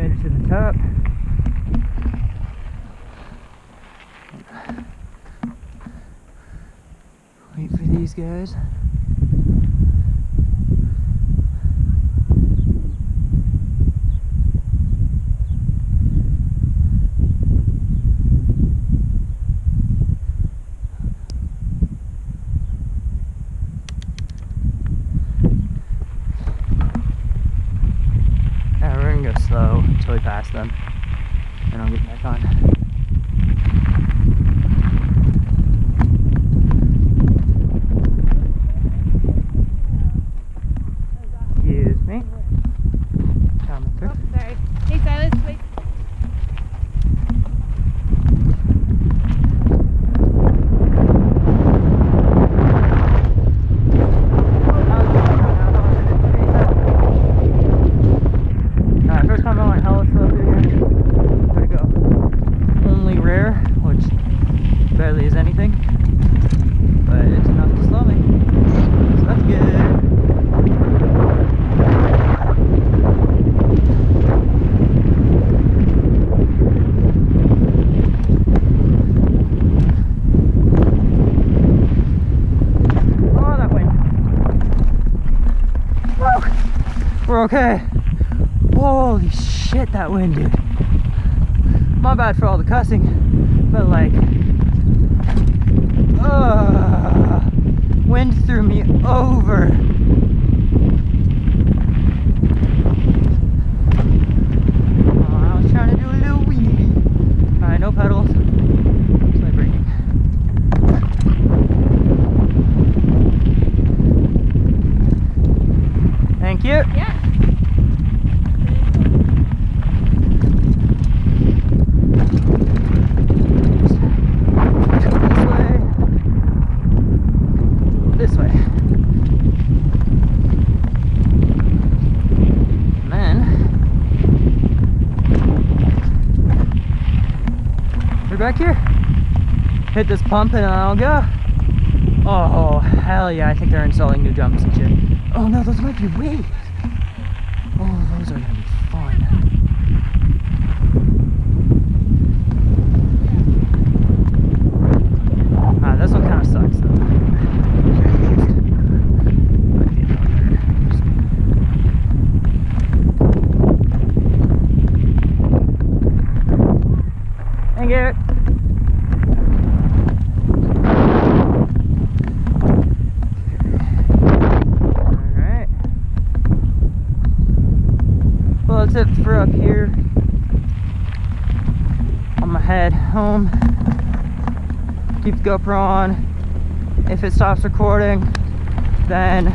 made it to the top. Wait for these guys. We're gonna go slow until we pass them, and I'll get back on. Excuse me. Coming through. Oh, sorry. Hey, Silas, wait. First time I went hella slow through here. Way to go. Only rare, which barely is anything, but it's enough to slow me. So that's good. Oh, that wind. Woo! We're okay. Holy shit, that wind, dude. My bad for all the cussing, but like, wind threw me over. Oh, I was trying to do a little wheelie. Alright, no pedals. It's like braking. Thank you. Yeah. This way. And then we're back here. Hit this pump and I'll go. Oh hell yeah, I think they're installing new jumps and shit. Oh no, those might be waves. Oh, those are gonna be fun. This one kind of sucks though. Thank you. Alright. Well, that's it for up here. On my head home. Keep the GoPro on. If it stops recording, then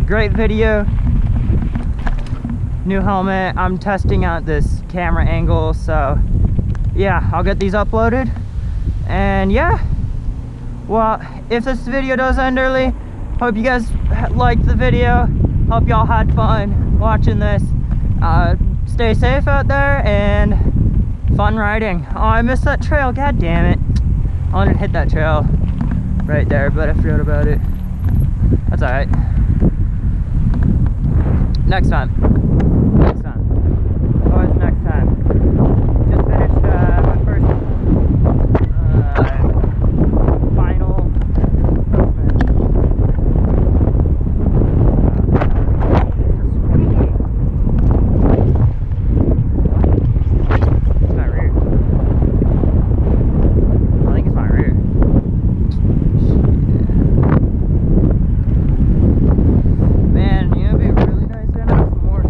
great video. New helmet. I'm testing out this camera angle, so yeah, I'll get these uploaded. And yeah, well, if this video does end early, hope you guys liked the video. Hope y'all had fun watching this. Stay safe out there and fun riding. Oh, I missed that trail, god damn it. I wanted to hit that trail right there, but I forgot about it. That's alright. Next time. Next time. Always next time. Just finished my first final Man, you know, it'd be really nice to have some more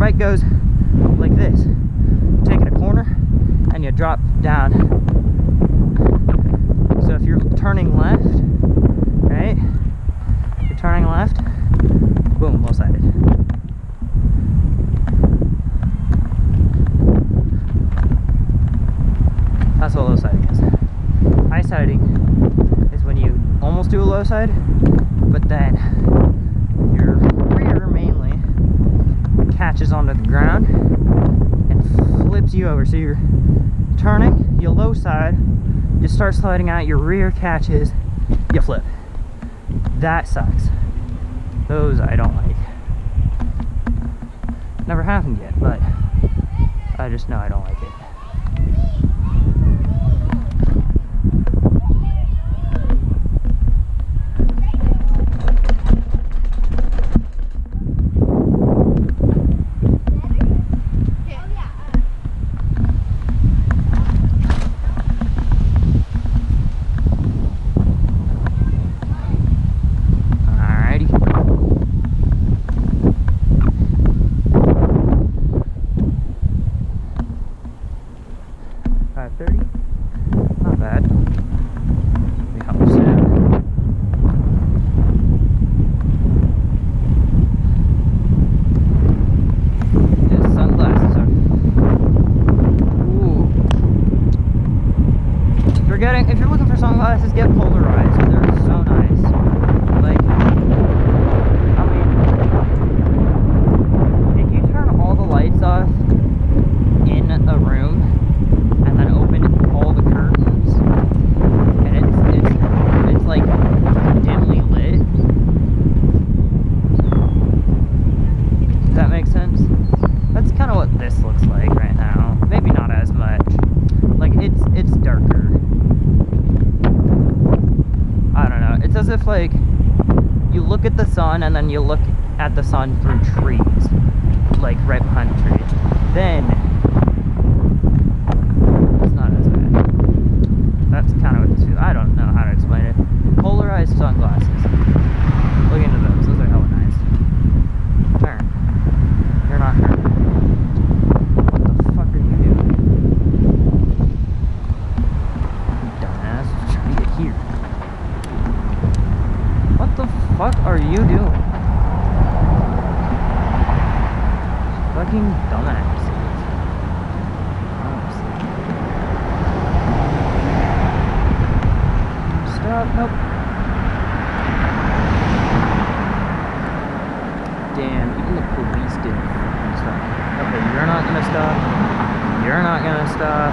bike goes like this. Take it a corner and you drop down. So if you're turning left, right? You're turning left, boom, low-sided. That's what low-siding is. High-siding is when you almost do a low side, but then your rear mainly catches onto the ground and flips you over. So you're turning, you low side, you start sliding out, your rear catches, you flip. That sucks. Those I don't like. Never happened yet, but I just know I don't like it. Not bad. Let me help you sit. His sunglasses are. Ooh. If you're looking for sunglasses, get polarized. They're so nice. Like, I mean, if you turn all the lights off in a room and then open all the curtains and it's like dimly lit. Does that make sense? That's kind of what this looks like right now. Maybe not as much. Like it's darker. I don't know. It's as if like you look at the sun and then you look at the sun through trees, like right behind the trees. Then that's kind of what this feels. I don't know how to explain it. Polarized sunglasses. Look into those. Those are hella nice. Turn. You're not hurt. What the fuck are you doing? You dumbass. Just trying to get here. What the fuck are you doing? Fucking dumbass. Nope. Damn, even the police didn't stop. Okay, you're not gonna stop. You're not gonna stop.